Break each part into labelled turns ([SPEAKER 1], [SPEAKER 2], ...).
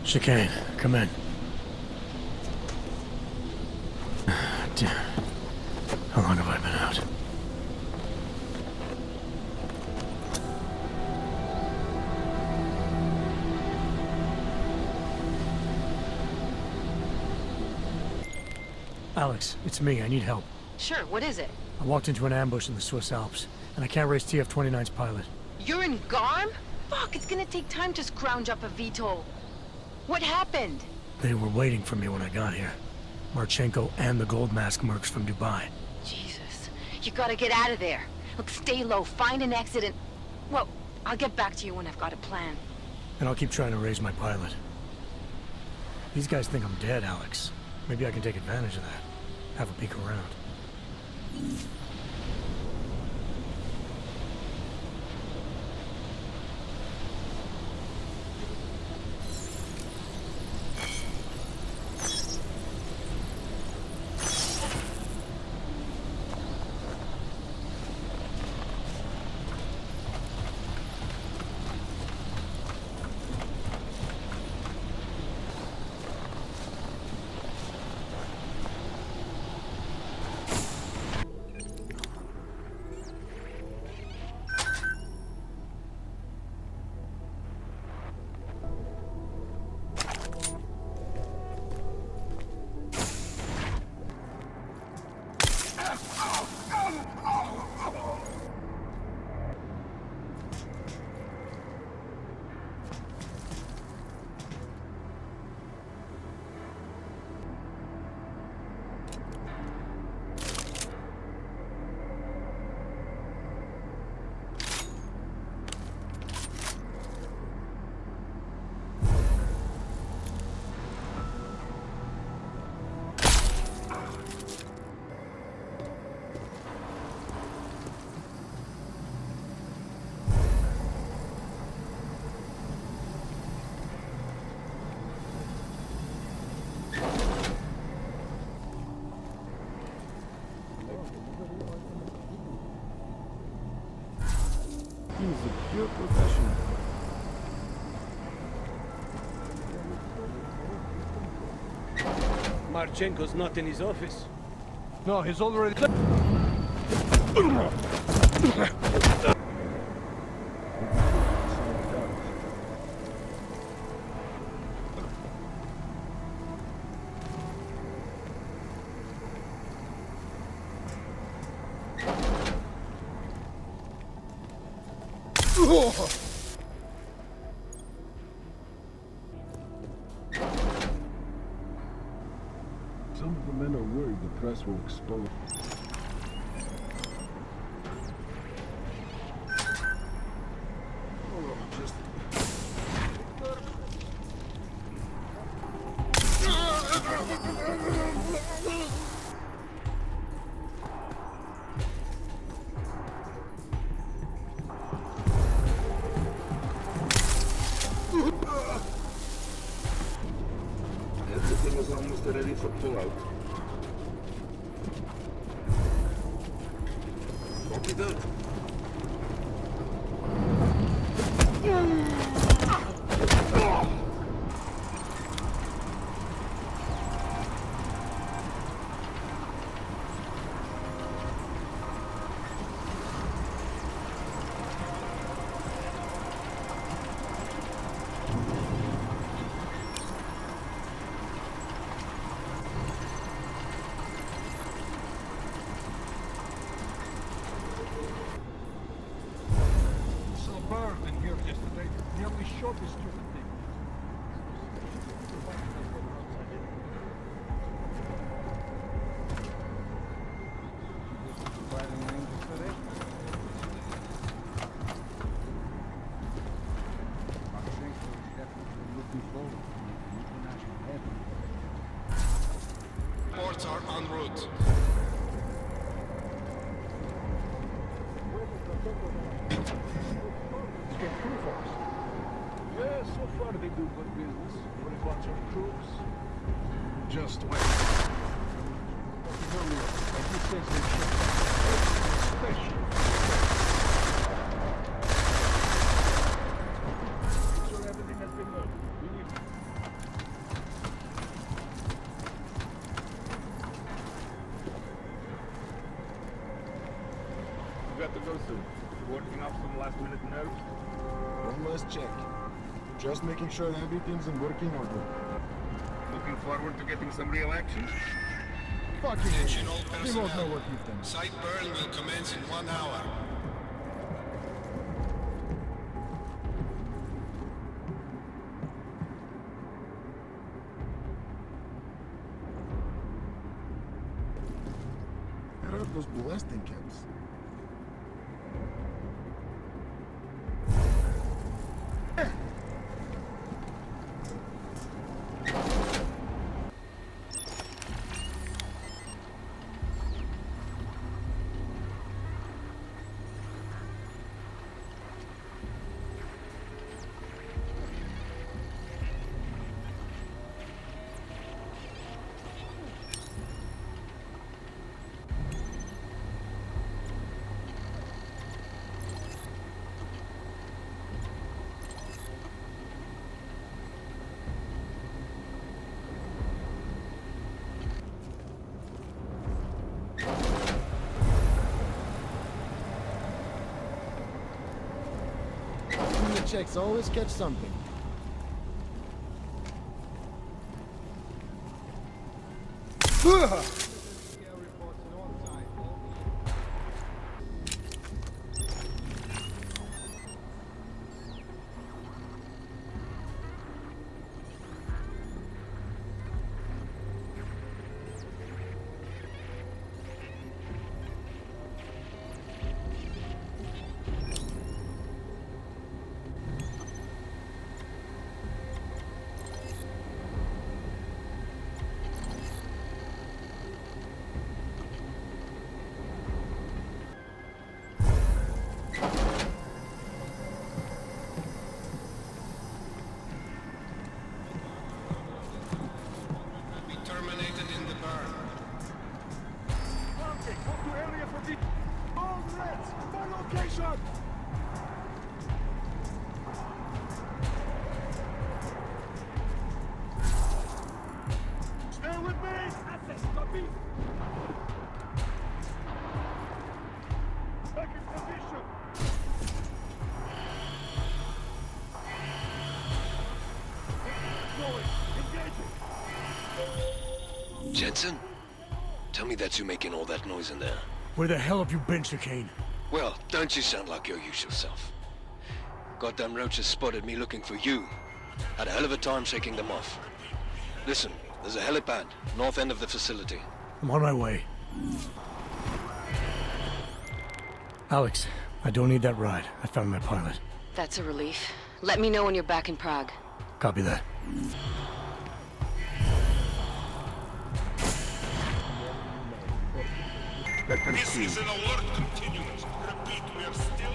[SPEAKER 1] Chicane, come in. Damn. How long have I been out? Alex, it's me. I need help.
[SPEAKER 2] Sure, what is it?
[SPEAKER 1] I walked into an ambush in the Swiss Alps, and I can't raise TF-29's pilot.
[SPEAKER 2] You're in Garm? Fuck, it's gonna take time to scrounge up a VTOL. What happened?
[SPEAKER 1] They were waiting for me when I got here. Marchenko and the Gold Mask mercs from Dubai.
[SPEAKER 2] Jesus, you gotta get out of there. Look, stay low, find an exit and... Well, I'll get back to you when I've got a plan.
[SPEAKER 1] And I'll keep trying to raise my pilot. These guys think I'm dead, Alex. Maybe I can take advantage of that. Have a peek around.
[SPEAKER 3] He's a pure professional.
[SPEAKER 4] Marchenko's not in his office.
[SPEAKER 3] No, he's already... Some of the men are worried the press will expose.
[SPEAKER 5] Everything is almost ready for pullout. Copy that.
[SPEAKER 3] Been here yesterday. Nearly shot this stupid thing.
[SPEAKER 5] Ports are en route.
[SPEAKER 3] Yeah, so far they do good business for a bunch of troops. Just wait. He says they should special. Sure everything has been loaded. We need
[SPEAKER 5] to go soon. Working off some last-minute nerves?
[SPEAKER 3] One last check. Just making sure everything's in working order.
[SPEAKER 5] Looking forward to getting some real action?
[SPEAKER 3] Fucking
[SPEAKER 6] Attention all
[SPEAKER 3] they won't know
[SPEAKER 6] personnel.
[SPEAKER 3] what you've done.
[SPEAKER 6] Site burn will commence in 1 hour.
[SPEAKER 3] Where are those blasting camps? The checks always catch something.
[SPEAKER 6] Be terminated in the burn.
[SPEAKER 3] Okay, go to area for the... All reds, my location! Stay with me! Access, copy! Back in position! Going, engaging!
[SPEAKER 7] Jensen? Tell me that's you making all that noise in there.
[SPEAKER 1] Where the hell have you been, Chicane?
[SPEAKER 7] Well, don't you sound like your usual self. Goddamn roaches spotted me looking for you. Had a hell of a time shaking them off. Listen, there's a helipad, north end of the facility.
[SPEAKER 1] I'm on my way. Alex, I don't need that ride. I found my pilot.
[SPEAKER 2] That's a relief. Let me know when you're back in Prague.
[SPEAKER 1] Copy that.
[SPEAKER 6] This is an alert continuous. Repeat, we are still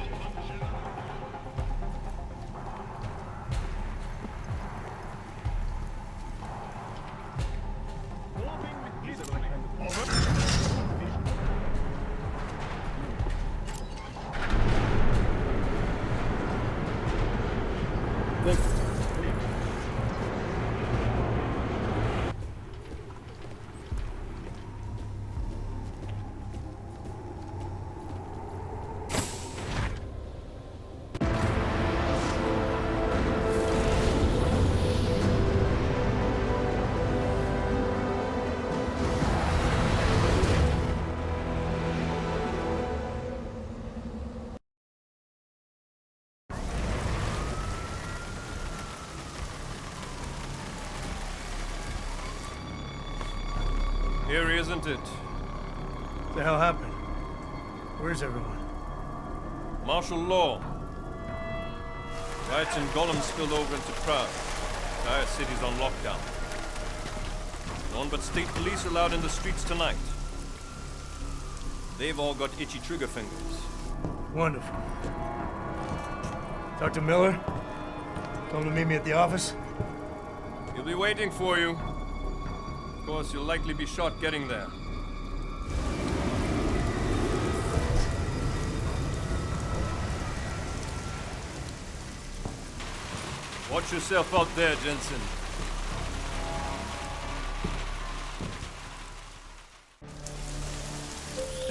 [SPEAKER 4] Here, isn't it?
[SPEAKER 1] What the hell happened? Where's everyone?
[SPEAKER 4] Martial law. Riots in Gollum spilled over into Prague. Entire city's on lockdown. No one but state police allowed in the streets tonight. They've all got itchy trigger fingers.
[SPEAKER 1] Wonderful. Dr. Miller? Told him to meet me at the office?
[SPEAKER 4] He'll be waiting for you. Of course, you'll likely be shot getting there. Watch yourself out there, Jensen.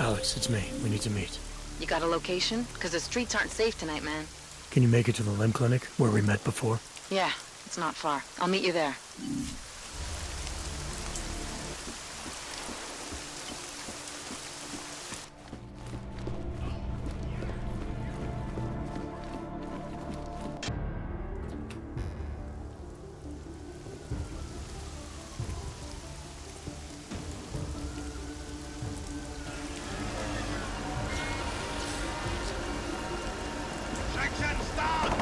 [SPEAKER 1] Alex, it's me. We need to meet.
[SPEAKER 2] You got a location? Because the streets aren't safe tonight, man.
[SPEAKER 1] Can you make it to the limb clinic, where we met before?
[SPEAKER 2] Yeah, it's not far. I'll meet you there.
[SPEAKER 6] Section start!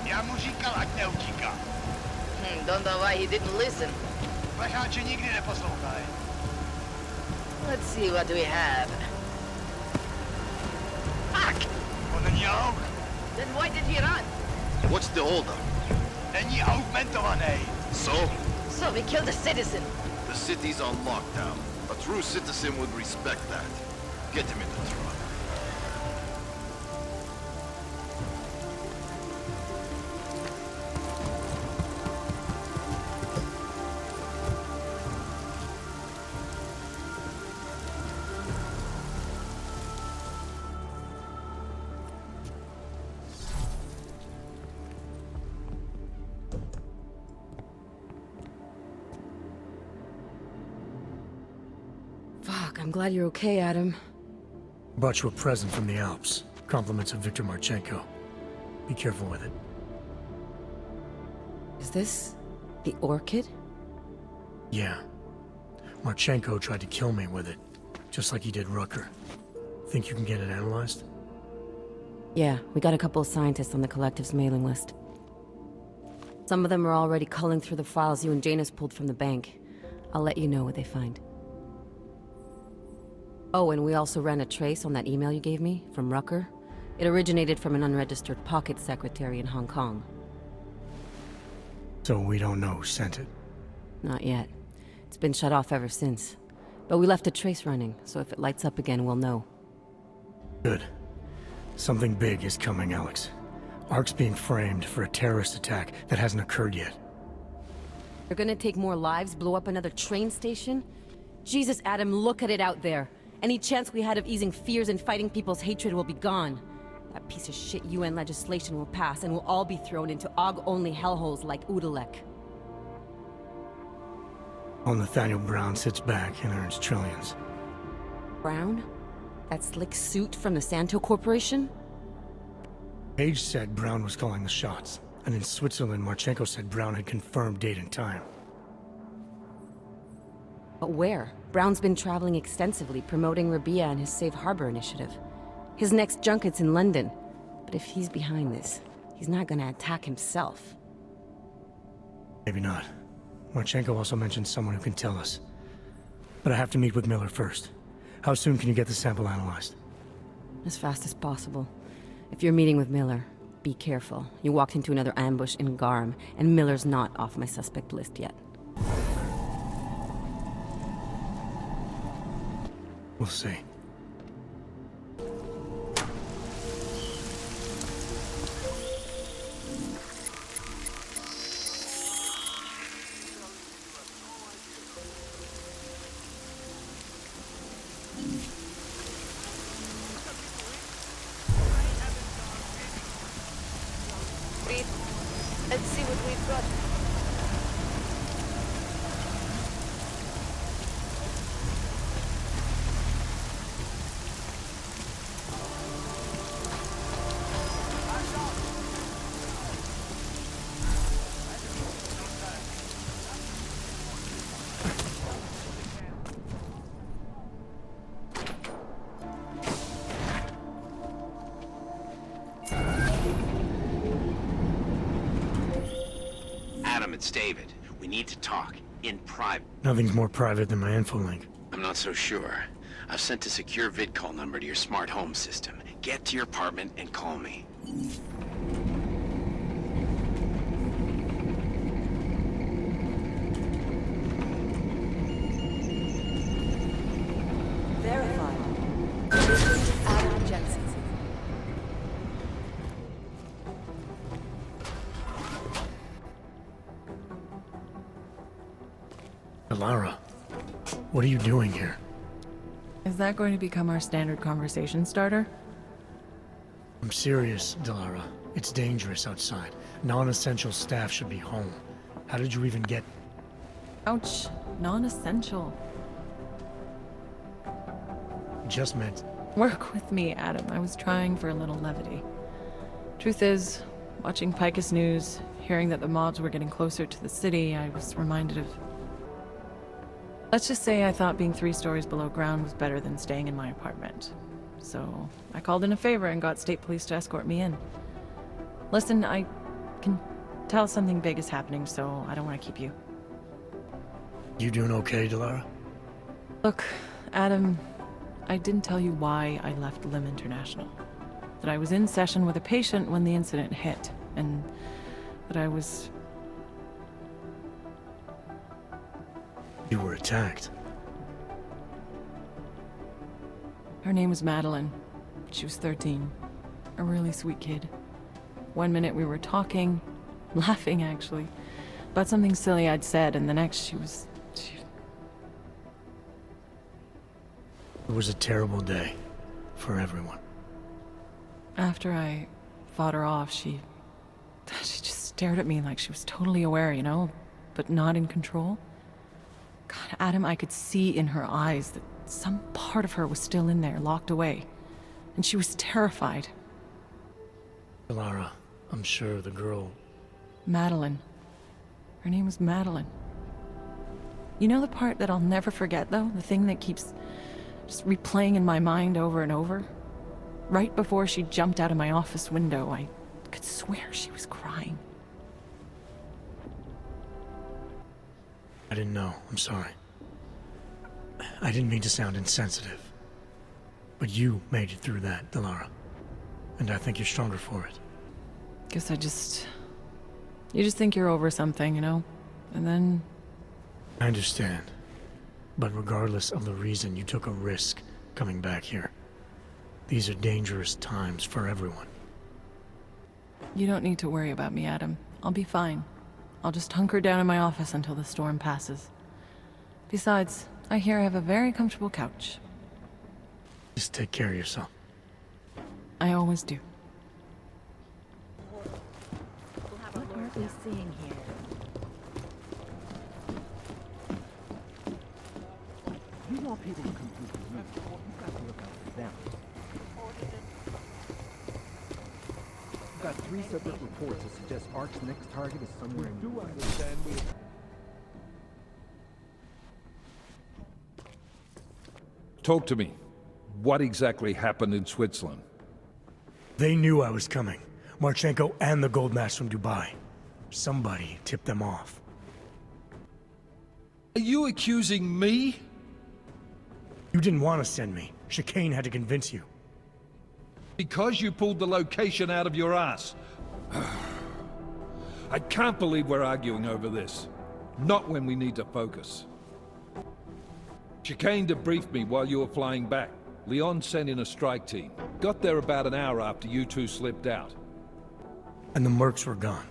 [SPEAKER 6] Já mu říkal, ať neutíká.
[SPEAKER 2] Don't know why he didn't listen.
[SPEAKER 6] Vašáči nikdy neposlouchají.
[SPEAKER 2] Let's see what we have. Fuck!
[SPEAKER 6] On není auk.
[SPEAKER 2] Then why did he run?
[SPEAKER 8] What's the holdup?
[SPEAKER 6] Není augmentovaný.
[SPEAKER 8] So?
[SPEAKER 2] So we killed a citizen.
[SPEAKER 8] The city's on lockdown. A true citizen would respect that. Get him in the truck.
[SPEAKER 2] Fuck, I'm glad you're okay, Adam.
[SPEAKER 1] Brought you a present from the Alps. Compliments of Viktor Marchenko. Be careful with it.
[SPEAKER 2] Is this the orchid?
[SPEAKER 1] Yeah. Marchenko tried to kill me with it, just like he did Rucker. Think you can get it analyzed?
[SPEAKER 9] Yeah, we got a couple of scientists on the collective's mailing list. Some of them are already culling through the files you and Janus pulled from the bank. I'll let you know what they find. Oh, and we also ran a trace on that email you gave me, from Rucker. It originated from an unregistered pocket secretary in Hong Kong.
[SPEAKER 1] So we don't know who sent it?
[SPEAKER 9] Not yet. It's been shut off ever since. But we left a trace running, so if it lights up again, we'll know.
[SPEAKER 1] Good. Something big is coming, Alex. Ark's being framed for a terrorist attack that hasn't occurred yet.
[SPEAKER 9] They're gonna take more lives, blow up another train station? Jesus, Adam, look at it out there. Any chance we had of easing fears and fighting people's hatred will be gone. That piece of shit UN legislation will pass, and we'll all be thrown into AUG-only hellholes like Udalek.
[SPEAKER 1] While Nathaniel Brown sits back and earns trillions.
[SPEAKER 9] Brown? That slick suit from the Santo Corporation?
[SPEAKER 1] Page said Brown was calling the shots, and in Switzerland, Marchenko said Brown had confirmed date and time.
[SPEAKER 9] But where? Brown's been traveling extensively, promoting Rabia and his Safe Harbor initiative. His next junket's in London. But if he's behind this, he's not gonna attack himself.
[SPEAKER 1] Maybe not. Marchenko also mentioned someone who can tell us. But I have to meet with Miller first. How soon can you get the sample analyzed?
[SPEAKER 9] As fast as possible. If you're meeting with Miller, be careful. You walked into another ambush in Garm, and Miller's not off my suspect list yet.
[SPEAKER 1] We'll see.
[SPEAKER 2] Let's see what we've got.
[SPEAKER 10] Adam, it's David. We need to talk. In private.
[SPEAKER 1] Nothing's more private than my info link.
[SPEAKER 10] I'm not so sure. I've sent a secure vid call number to your smart home system. Get to your apartment and call me.
[SPEAKER 9] Verified. This is Adam Jensen.
[SPEAKER 1] Lara, what are you doing here?
[SPEAKER 11] Is that going to become our standard conversation starter?
[SPEAKER 1] I'm serious, Delara. It's dangerous outside. Non-essential staff should be home. How did you even get...
[SPEAKER 11] Ouch. Non-essential.
[SPEAKER 1] Just meant...
[SPEAKER 11] Work with me, Adam. I was trying for a little levity. Truth is, watching Picus News, hearing that the mobs were getting closer to the city, I was reminded of... Let's just say I thought being 3 stories below ground was better than staying in my apartment. So, I called in a favor and got state police to escort me in. Listen, I can tell something big is happening, so I don't want to keep you.
[SPEAKER 1] You doing okay, Delara?
[SPEAKER 11] Look, Adam, I didn't tell you why I left Lim International. That I was in session with a patient when the incident hit, and that I was...
[SPEAKER 1] You were attacked.
[SPEAKER 11] Her name was Madeline. She was 13. A really sweet kid. One minute we were talking, laughing actually, about something silly I'd said, and the next she...
[SPEAKER 1] It was a terrible day for everyone.
[SPEAKER 11] After I fought her off, she just stared at me like she was totally aware, you know, but not in control. God, Adam, I could see in her eyes that some part of her was still in there, locked away. And she was terrified.
[SPEAKER 1] Delara, I'm sure the girl...
[SPEAKER 11] Madeline. Her name was Madeline. You know the part that I'll never forget, though? The thing that keeps just replaying in my mind over and over? Right before she jumped out of my office window, I could swear she was crying.
[SPEAKER 1] I didn't know. I'm sorry. I didn't mean to sound insensitive. But you made it through that, Delara. And I think you're stronger for it.
[SPEAKER 11] Guess you just think you're over something, you know? And then...
[SPEAKER 1] I understand. But regardless of the reason, you took a risk coming back here. These are dangerous times for everyone.
[SPEAKER 11] You don't need to worry about me, Adam. I'll be fine. I'll just hunker down in my office until the storm passes. Besides, I hear I have a very comfortable couch.
[SPEAKER 1] Just take care of yourself.
[SPEAKER 11] I always do.
[SPEAKER 9] What are we seeing here?
[SPEAKER 12] You want people to come through the room. You've got to look out for them. We've got 3 separate reports that suggest Ark's next target is somewhere in...
[SPEAKER 3] Do understand we...
[SPEAKER 13] Talk to me. What exactly happened in Switzerland?
[SPEAKER 1] They knew I was coming. Marchenko and the gold mask from Dubai. Somebody tipped them off.
[SPEAKER 13] Are you accusing me?
[SPEAKER 1] You didn't want to send me. Chicane had to convince you.
[SPEAKER 13] Because you pulled the location out of your ass. I can't believe we're arguing over this. Not when we need to focus. Chicane debriefed me while you were flying back. Leon sent in a strike team. Got there about an hour after you two slipped out.
[SPEAKER 1] And the mercs were gone.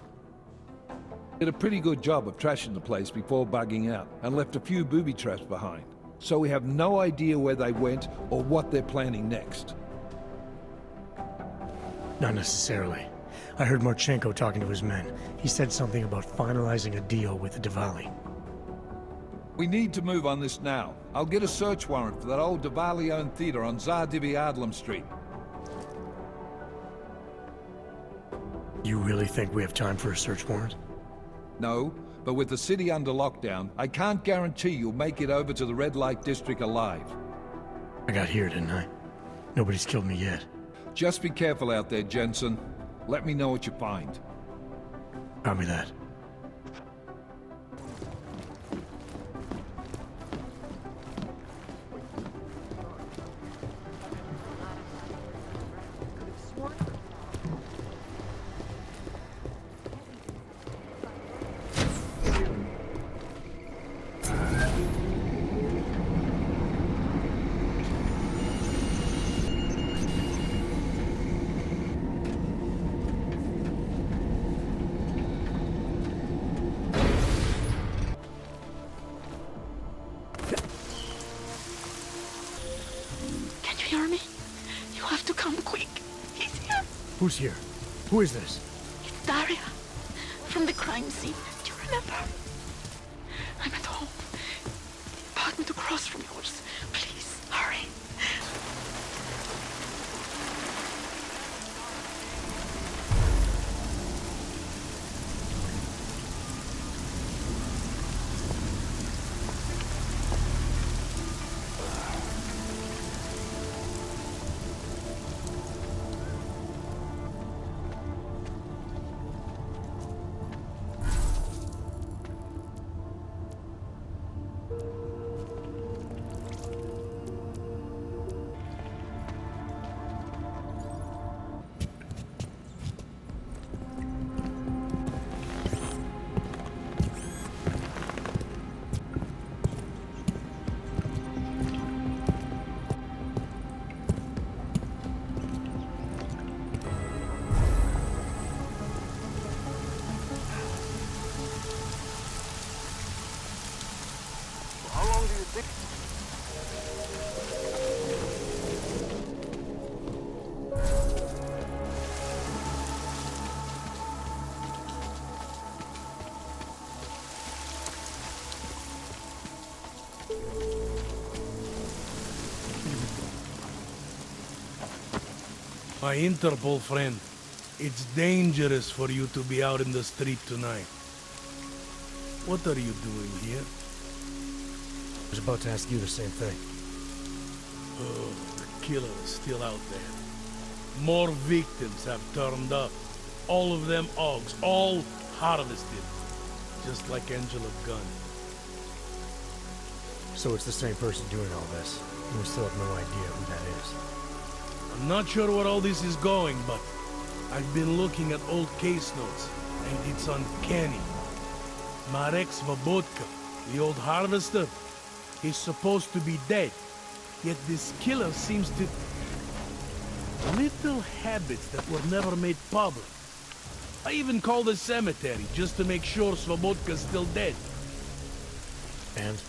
[SPEAKER 13] Did a pretty good job of trashing the place before bugging out, and left a few booby traps behind. So we have no idea where they went or what they're planning next.
[SPEAKER 1] Not necessarily. I heard Marchenko talking to his men. He said something about finalizing a deal with the Diwali.
[SPEAKER 13] We need to move on this now. I'll get a search warrant for that old Diwali-owned theater on Tsar Divi Adlam Street.
[SPEAKER 1] You really think we have time for a search warrant?
[SPEAKER 13] No, but with the city under lockdown, I can't guarantee you'll make it over to the Red Light District alive.
[SPEAKER 1] I got here, didn't I? Nobody's killed me yet.
[SPEAKER 13] Just be careful out there, Jensen. Let me know what you find.
[SPEAKER 1] Copy that. Who's here? Who is this?
[SPEAKER 14] It's Daria. From the crime scene. Do you remember? I'm at home. Apartment across from yours. Please, hurry.
[SPEAKER 5] How long do you think?
[SPEAKER 15] My Interpol friend, it's dangerous for you to be out in the street tonight. What are you doing here?
[SPEAKER 1] I was about to ask you the same thing.
[SPEAKER 15] Oh, the killer is still out there. More victims have turned up. All of them Augs, all harvested. Just like Angela Gunn.
[SPEAKER 1] So it's the same person doing all this, and we still have no idea who that is.
[SPEAKER 15] I'm not sure where all this is going, but I've been looking at old case notes, and it's uncanny. Marek Svobotka, the old harvester, he's supposed to be dead. Yet this killer seems to... little habits that were never made public. I even called the cemetery just to make sure Svobodka's still dead.
[SPEAKER 1] And?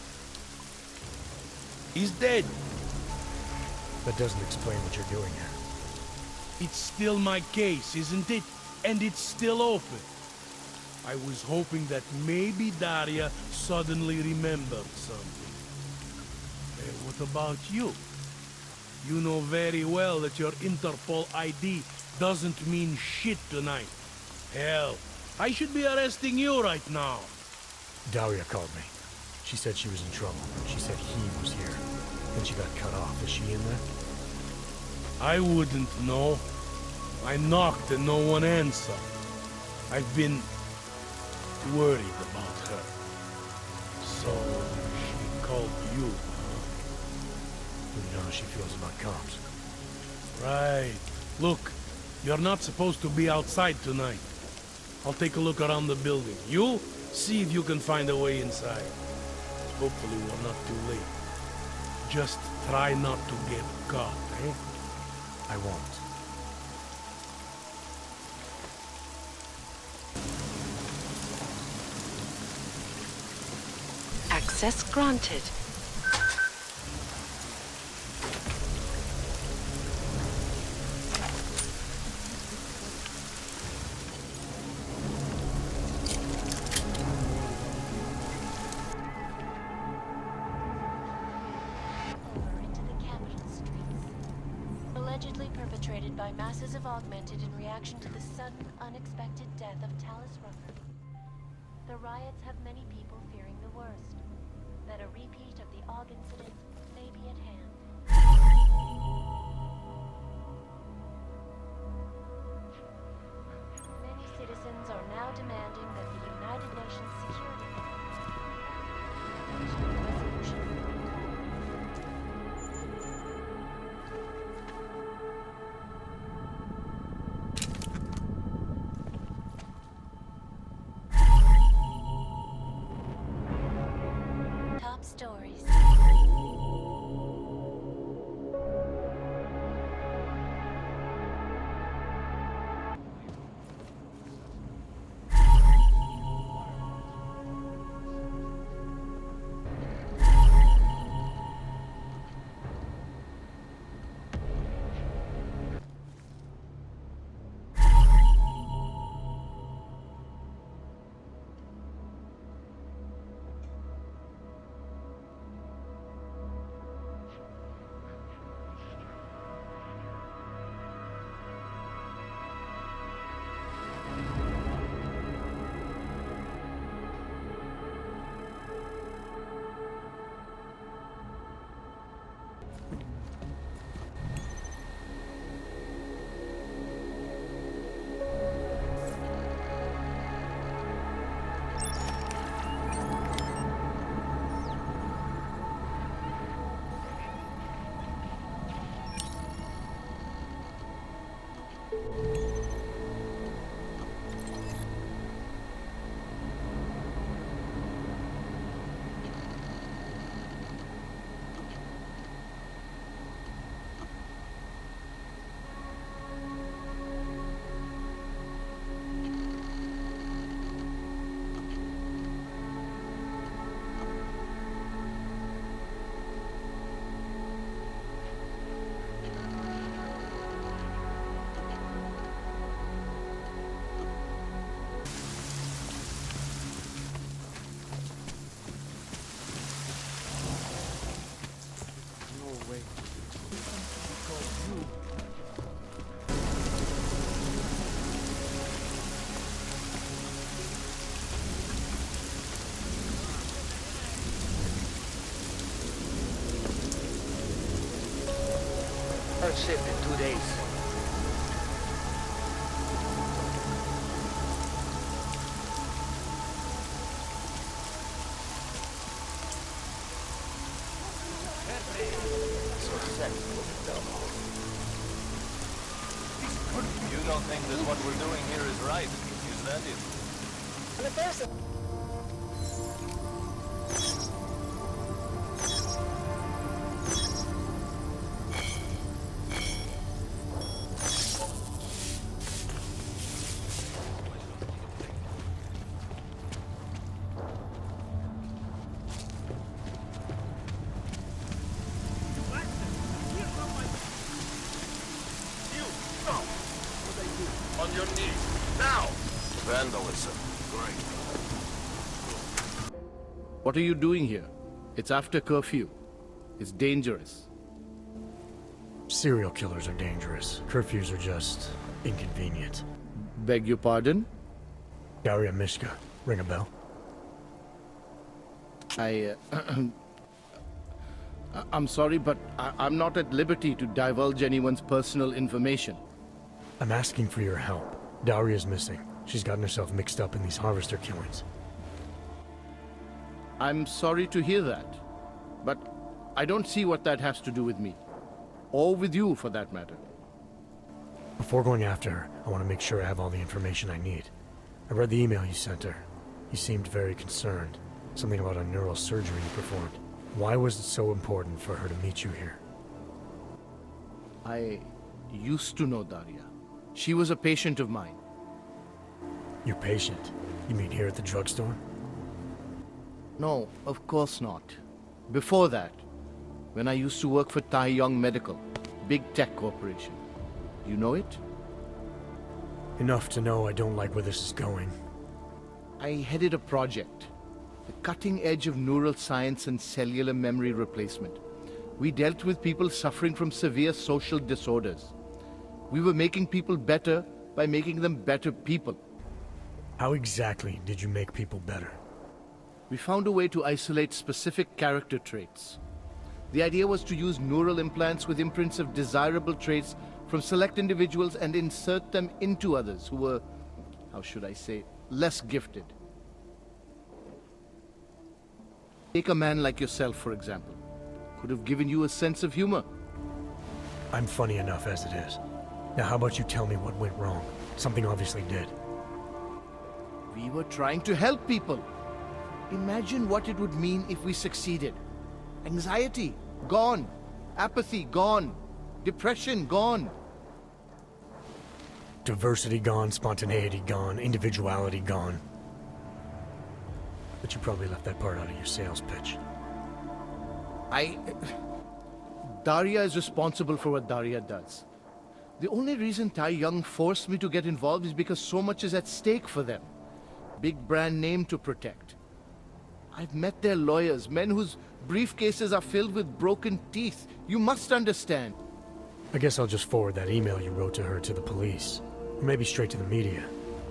[SPEAKER 15] He's dead.
[SPEAKER 1] That doesn't explain what you're doing here.
[SPEAKER 15] It's still my case, isn't it? And it's still open. I was hoping that maybe Daria suddenly remembered something. What about you? You know very well that your Interpol ID doesn't mean shit tonight. Hell, I should be arresting you right now.
[SPEAKER 1] Daria called me. She said she was in trouble. She said he was here. Then she got cut off. Is she in there?
[SPEAKER 15] I wouldn't know. I knocked and no one answered. I've been worried about her. So she called you, huh?
[SPEAKER 1] You know how she feels about cops.
[SPEAKER 15] Right. Look, you're not supposed to be outside tonight. I'll take a look around the building. You see if you can find a way inside. Hopefully we're not too late. Just try not to get caught, eh?
[SPEAKER 1] I won't.
[SPEAKER 14] Access granted.
[SPEAKER 16] Allegedly perpetrated by masses of augmented in reaction to the sudden, unexpected death of Tallis Runner. The riots have many people fearing the worst, that a repeat of the Aug incident may be at hand. Many citizens are now demanding that the United Nations Security reach a resolution. Top stories.
[SPEAKER 5] third ship in 2 days. So sex was dumb.
[SPEAKER 17] You don't think that what we're doing here is right? Is that it?
[SPEAKER 14] But there's a...
[SPEAKER 8] On your knees, now! Vandalism. Great.
[SPEAKER 18] What are you doing here? It's after curfew. It's dangerous.
[SPEAKER 1] Serial killers are dangerous. Curfews are just inconvenient.
[SPEAKER 18] Beg your pardon?
[SPEAKER 1] Daria Mishka. Ring a bell?
[SPEAKER 18] I'm sorry, but I'm not at liberty to divulge anyone's personal information.
[SPEAKER 1] I'm asking for your help. Daria's missing. She's gotten herself mixed up in these harvester killings.
[SPEAKER 18] I'm sorry to hear that, but I don't see what that has to do with me. Or with you, for that matter.
[SPEAKER 1] Before going after her, I want to make sure I have all the information I need. I read the email you sent her. You seemed very concerned. Something about a neural surgery you performed. Why was it so important for her to meet you here?
[SPEAKER 18] I used to know Daria. She was a patient of mine.
[SPEAKER 1] Your patient? You mean here at the drugstore?
[SPEAKER 18] No, of course not. Before that, when I used to work for Tai Yong Medical, big tech corporation. You know it?
[SPEAKER 1] Enough to know I don't like where this is going.
[SPEAKER 18] I headed a project. The cutting edge of neural science and cellular memory replacement. We dealt with people suffering from severe social disorders. We were making people better by making them better people.
[SPEAKER 1] How exactly did you make people better?
[SPEAKER 18] We found a way to isolate specific character traits. The idea was to use neural implants with imprints of desirable traits from select individuals and insert them into others who were, how should I say, less gifted. Take a man like yourself, for example. Could have given you a sense of humor.
[SPEAKER 1] I'm funny enough as it is. Now how about you tell me what went wrong? Something obviously did.
[SPEAKER 18] We were trying to help people. Imagine what it would mean if we succeeded. Anxiety, gone. Apathy, gone. Depression, gone.
[SPEAKER 1] Diversity gone, spontaneity gone, individuality gone. But you probably left that part out of your sales pitch.
[SPEAKER 18] Daria is responsible for what Daria does. The only reason Tai Yong forced me to get involved is because so much is at stake for them. Big brand name to protect. I've met their lawyers, men whose briefcases are filled with broken teeth. You must understand.
[SPEAKER 1] I guess I'll just forward that email you wrote to her to the police. Or maybe straight to the media.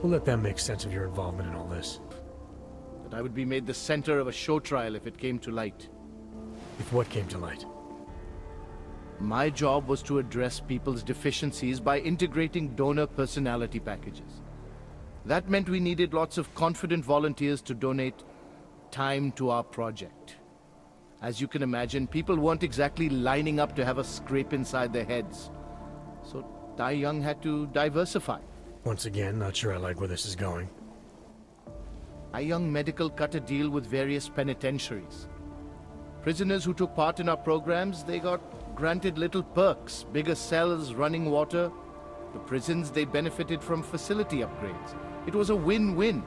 [SPEAKER 1] We'll let them make sense of your involvement in all this.
[SPEAKER 18] But I would be made the center of a show trial if it came to light.
[SPEAKER 1] If what came to light?
[SPEAKER 18] My job was to address people's deficiencies by integrating donor personality packages. That meant we needed lots of confident volunteers to donate time to our project. As you can imagine, people weren't exactly lining up to have a scrape inside their heads. So Tai Yong had to diversify.
[SPEAKER 1] Once again, not sure I like where this is going.
[SPEAKER 18] Tai Yong Medical cut a deal with various penitentiaries. Prisoners who took part in our programs, they got granted little perks, bigger cells, running water. The prisons, they benefited from facility upgrades. It was a win-win.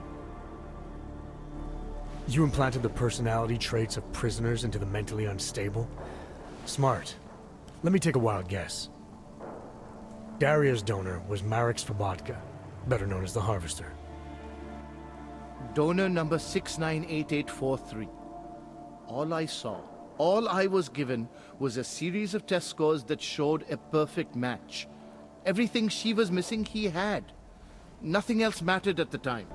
[SPEAKER 1] You implanted the personality traits of prisoners into the mentally unstable? Smart. Let me take a wild guess. Daria's donor was Marek Svobotka, better known as the Harvester.
[SPEAKER 18] Donor number 698843. All I saw, all I was given, was a series of test scores that showed a perfect match. Everything she was missing, he had. Nothing else mattered at the time.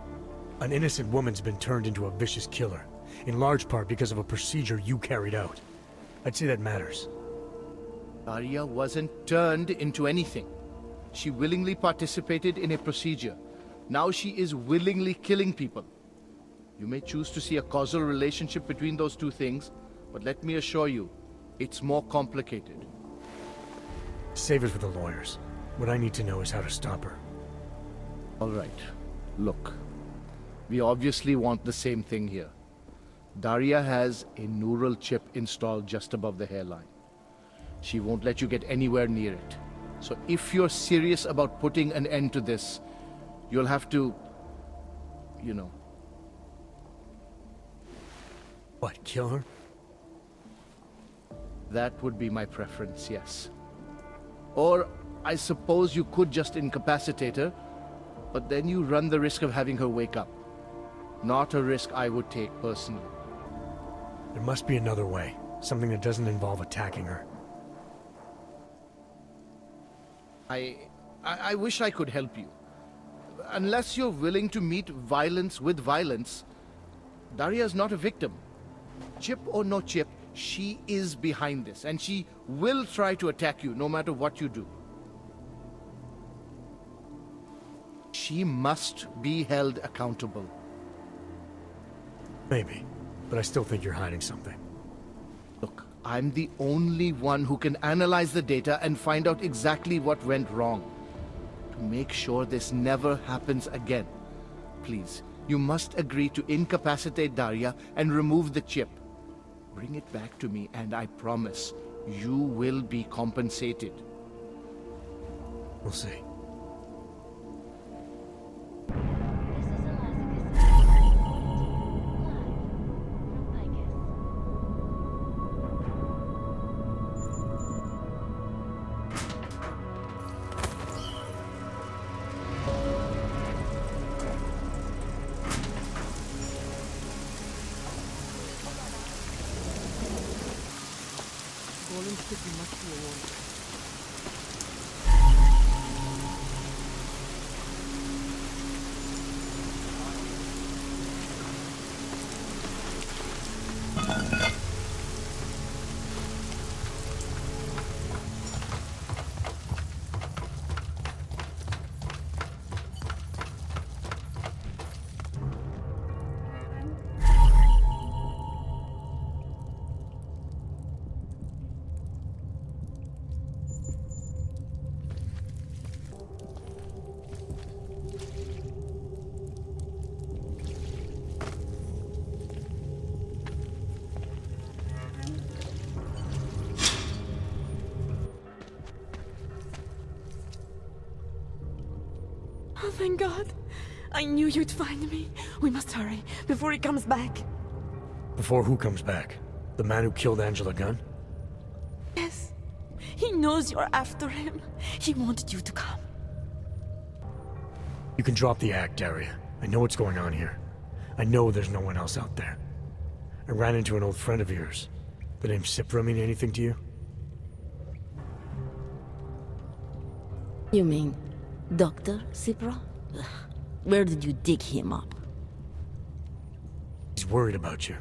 [SPEAKER 1] An innocent woman's been turned into a vicious killer, in large part because of a procedure you carried out. I'd say that matters.
[SPEAKER 18] Daria wasn't turned into anything. She willingly participated in a procedure. Now she is willingly killing people. You may choose to see a causal relationship between those two things, but let me assure you, it's more complicated.
[SPEAKER 1] Save it for the lawyers. What I need to know is how to stop her.
[SPEAKER 18] All right. Look, we obviously want the same thing here. Daria has a neural chip installed just above the hairline. She won't let you get anywhere near it. So if you're serious about putting an end to this, you'll have to, you know.
[SPEAKER 1] What, kill her?
[SPEAKER 18] That would be my preference, yes. Or I suppose you could just incapacitate her, but then you run the risk of having her wake up. Not a risk I would take personally.
[SPEAKER 1] There must be another way. Something that doesn't involve attacking her.
[SPEAKER 18] I wish I could help you. Unless you're willing to meet violence with violence, Daria's not a victim. Chip or no chip, she is behind this, and she will try to attack you no matter what you do. She must be held accountable.
[SPEAKER 1] Maybe, but I still think you're hiding something.
[SPEAKER 18] Look, I'm the only one who can analyze the data and find out exactly what went wrong. To make sure this never happens again. Please, you must agree to incapacitate Daria and remove the chip. Bring it back to me, and I promise you will be compensated.
[SPEAKER 1] We'll see.
[SPEAKER 14] Oh, thank God. I knew you'd find me. We must hurry, before he comes back.
[SPEAKER 1] Before who comes back? The man who killed Angela Gunn?
[SPEAKER 14] Yes. He knows you're after him. He wanted you to come.
[SPEAKER 1] You can drop the act, Daria. I know what's going on here. I know there's no one else out there. I ran into an old friend of yours. The name Cipra mean anything to you?
[SPEAKER 19] You mean Dr. Cipra? Ugh. Where did you dig him up?
[SPEAKER 1] He's worried about you.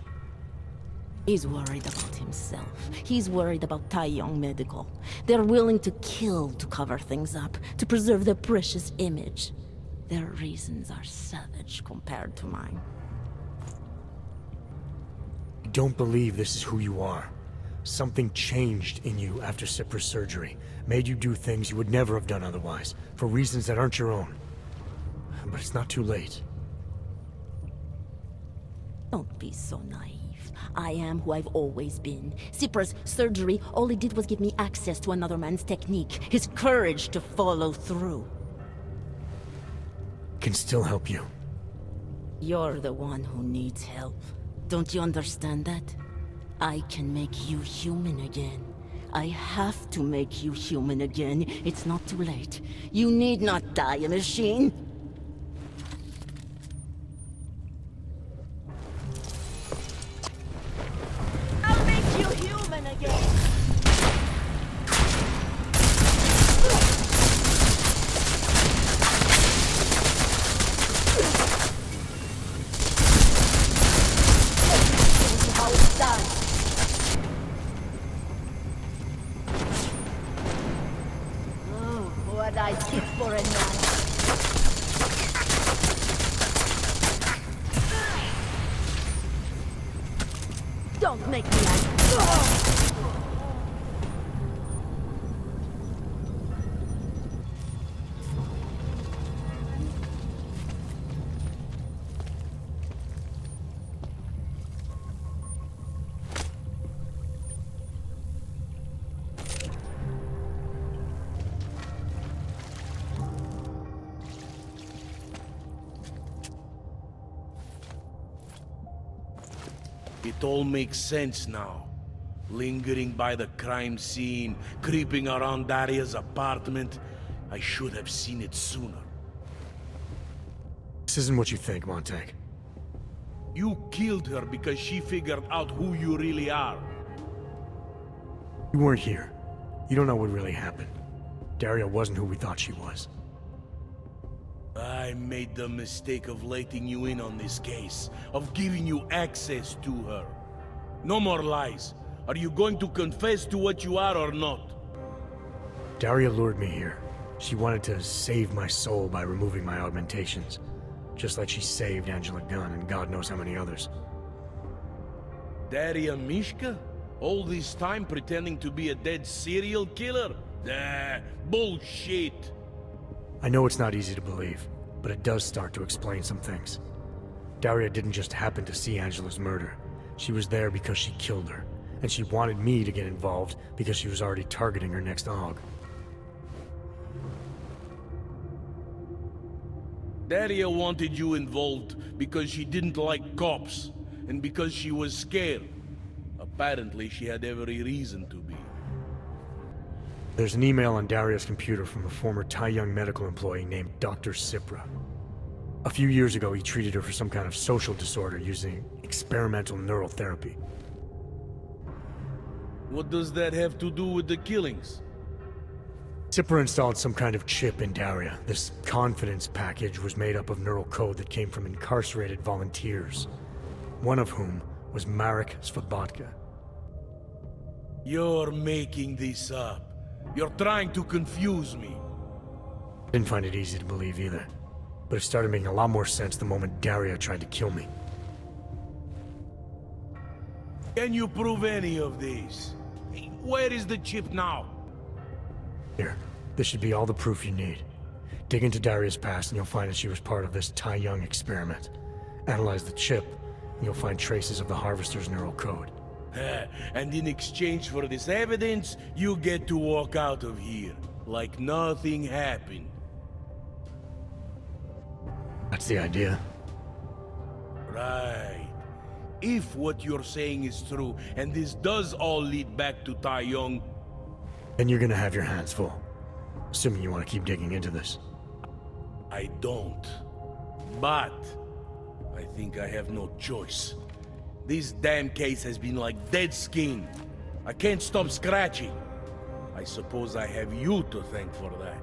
[SPEAKER 19] He's worried about himself. He's worried about Tai Yong Medical. They're willing to kill to cover things up, to preserve their precious image. Their reasons are savage compared to mine.
[SPEAKER 1] I don't believe this is who you are. Something changed in you after Cipra's surgery. Made you do things you would never have done otherwise, for reasons that aren't your own. But it's not too late.
[SPEAKER 19] Don't be so naive. I am who I've always been. Cipra's surgery, all it did was give me access to another man's technique, his courage to follow through.
[SPEAKER 1] Can still help you.
[SPEAKER 19] You're the one who needs help. Don't you understand that? I can make you human again. I have to make you human again. It's not too late. You need not die, a machine.
[SPEAKER 14] I'll make you human again.
[SPEAKER 19] How it's done. Don't make me act.
[SPEAKER 15] It all makes sense now. Lingering by the crime scene, creeping around Daria's apartment. I should have seen it sooner.
[SPEAKER 1] This isn't what you think, Montag.
[SPEAKER 15] You killed her because she figured out who you really are.
[SPEAKER 1] You weren't here. You don't know what really happened. Daria wasn't who we thought she was.
[SPEAKER 15] I made the mistake of letting you in on this case, of giving you access to her. No more lies. Are you going to confess to what you are or not?
[SPEAKER 1] Daria lured me here. She wanted to save my soul by removing my augmentations. Just like she saved Angela Gunn and God knows how many others.
[SPEAKER 15] Daria Mishka? All this time pretending to be a dead serial killer? Bullshit!
[SPEAKER 1] I know it's not easy to believe, but it does start to explain some things. Daria didn't just happen to see Angela's murder. She was there because she killed her, and she wanted me to get involved because she was already targeting her next aug.
[SPEAKER 15] Daria wanted you involved because she didn't like cops, and because she was scared. Apparently, she had every reason to be.
[SPEAKER 1] There's an email on Daria's computer from a former Tai Young medical employee named Dr. Cipra. A few years ago, he treated her for some kind of social disorder using experimental neural therapy.
[SPEAKER 15] What does that have to do with the killings?
[SPEAKER 1] Cipra installed some kind of chip in Daria. This confidence package was made up of neural code that came from incarcerated volunteers, one of whom was Marek Svobotka.
[SPEAKER 15] You're making this up. You're trying to confuse me.
[SPEAKER 1] Didn't find it easy to believe either, but it started making a lot more sense the moment Daria tried to kill me.
[SPEAKER 15] Can you prove any of this? Where is the chip now?
[SPEAKER 1] Here, this should be all the proof you need. Dig into Daria's past and you'll find that she was part of this Tai Young experiment. Analyze the chip, and you'll find traces of the Harvester's neural code.
[SPEAKER 15] And in exchange for this evidence, you get to walk out of here like nothing happened.
[SPEAKER 1] That's the idea.
[SPEAKER 15] Right. If what you're saying is true, and this does all lead back to Tai Young,
[SPEAKER 1] then you're gonna have your hands full. Assuming you want to keep digging into this.
[SPEAKER 15] I don't. But I think I have no choice. This damn case has been like dead skin. I can't stop scratching. I suppose I have you to thank for that.